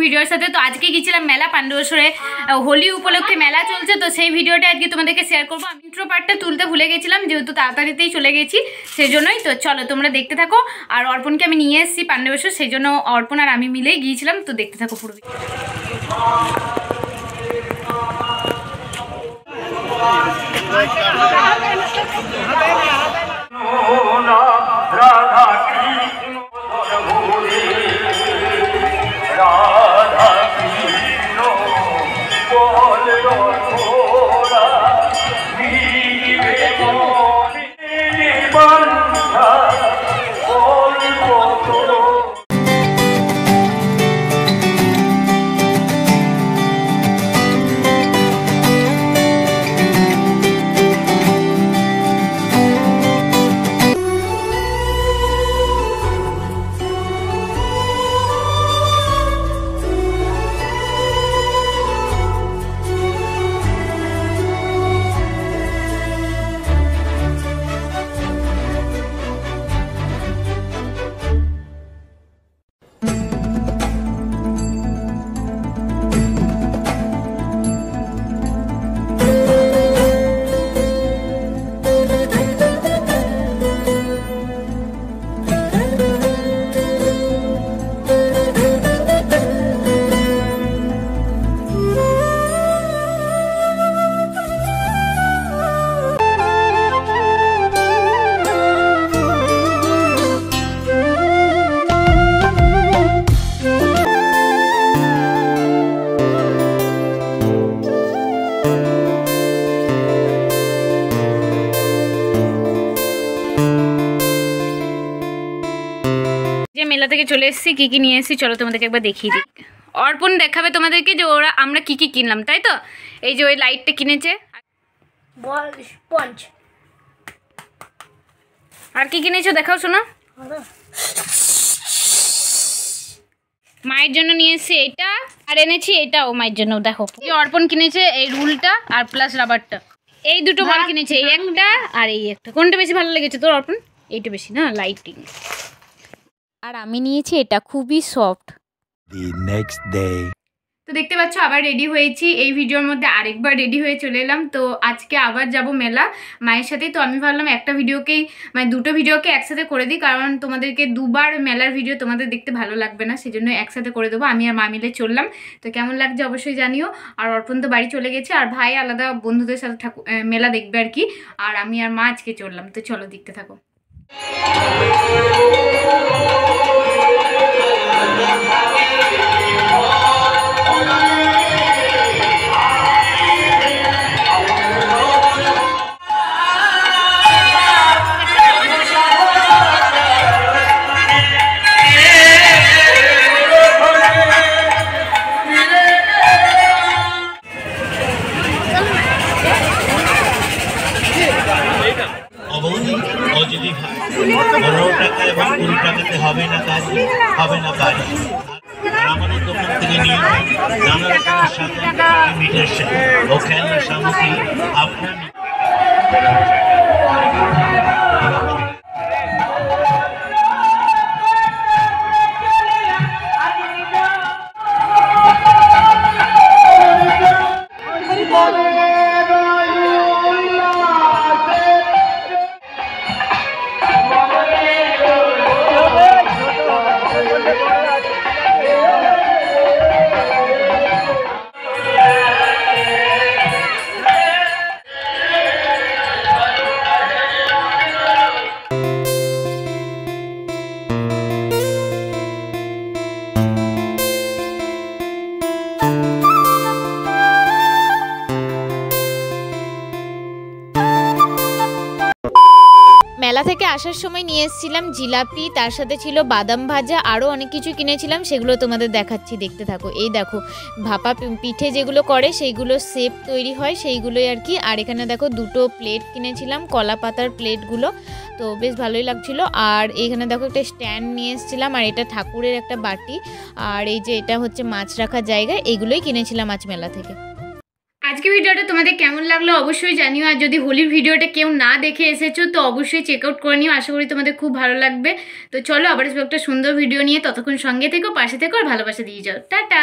ভিডিওর সাথে। তো আজকে গেছিলাম মেলা পাণ্ডবেশ্বরে, হোলি উপলক্ষে মেলা চলছে, তো সেই ভিডিওটা আজকে তোমাদেরকে শেয়ার করবো। আমি ইন্ট্রো পার্টটা তুলতে ভুলে গেছিলাম, যেহেতু তাড়াতাড়িতেই চলে গেছি সেই জন্যই। তো চলো তোমরা দেখতে থাকো। আর অর্পণকে আমি নিয়ে এসেছি পাণ্ডবেশ্বর, সেই জন্য অর্পণ আর আমি মিলেই গিয়েছিলাম। তো দেখতে থাকো পুরো। মেলা থেকে চলে এসেছি, কি কি নিয়ে এসেছি চলো তোমাদেরকে একবার দেখিয়ে দিই। অর্পণ দেখাবে তোমাদেরকে যে আমরা কি কি কিনলাম, তাই তো? এই যে ওই লাইটটা কিনেছে, স্পঞ্জ। আর কি কিনেছো দেখাও শোনা। মায়ের জন্য নিয়ে এসেছি এটা, আর এনেছি এটাও মায়ের জন্য। দেখো অর্পণ কিনেছে এই রুলটা আর প্লাস রাবারটা, এই দুটো বল কিনেছে, এই একটা আর এই একটা। কোনটা বেশি ভালো লেগেছে তোর অর্পণ? এইটা বেশি না, লাইটিং। আর আমি নিয়েছি এটা, খুবই সফট। তো দেখতে পাচ্ছ আবার রেডি হয়েছি, এই ভিডিওর মধ্যে আরেকবার রেডি হয়ে চলে এলাম। তো আজকে আবার যাব মেলা মায়ের সাথে। তো আমি ভাবলাম একটা ভিডিওকেই মানে দুটো ভিডিওকে একসাথে করে দিই, কারণ তোমাদেরকে দুবার মেলার ভিডিও তোমাদের দেখতে ভালো লাগবে না, সেজন্য একসাথে করে দেবো। আমি আর মা মিলে চললাম। তো কেমন লাগছে অবশ্যই জানিও। আর অর্পণ তো বাড়ি চলে গেছে, আর ভাই আলাদা বন্ধুদের সাথে মেলা দেখবে আর কি। আর আমি আর মা আজকে চললাম। তো চলো দেখতে থাকো। হবে না কাজ, হবে না বাড়ি। আমাদের দোকান থেকে নিয়ে নানা রকমের সাথে মিঠের ও খেলনার সামগ্রী আপনার। মেলা থেকে আসার সময় নিয়ে এসেছিলাম জিলাপি, তার সাথে ছিল বাদাম ভাজা, আরও অনেক কিছু কিনেছিলাম, সেগুলো তোমাদের দেখাচ্ছি, দেখতে থাকো। এই দেখো ভাপা পিঠে যেগুলো করে সেইগুলো শেপ তৈরি হয় সেইগুলোই আর কি। আর এখানে দেখো দুটো প্লেট কিনেছিলাম, কলা পাতার প্লেটগুলো, তো বেশ ভালোই লাগছিল। আর এইখানে দেখো একটা স্ট্যান্ড নিয়ে এসেছিলাম, আর এটা ঠাকুরের একটা বাটি, আর এই যে এটা হচ্ছে মাছ রাখার জায়গা, এইগুলোই কিনেছিলাম আজ মেলা থেকে। আজকে ভিডিওটা তোমাদের কেমন লাগলো অবশ্যই জানিও। আর যদি হোলির ভিডিওটা কেউ না দেখে এসেছো তো অবশ্যই চেক আউট করে নিও, আশা করি তোমাদের খুব ভালো লাগবে। তো চলো আবার একটা সুন্দর ভিডিও নিয়ে, ততক্ষণ সঙ্গে থেকো, পাশে থেকো আর ভালোবাসা দিয়ে যাও। টাটা।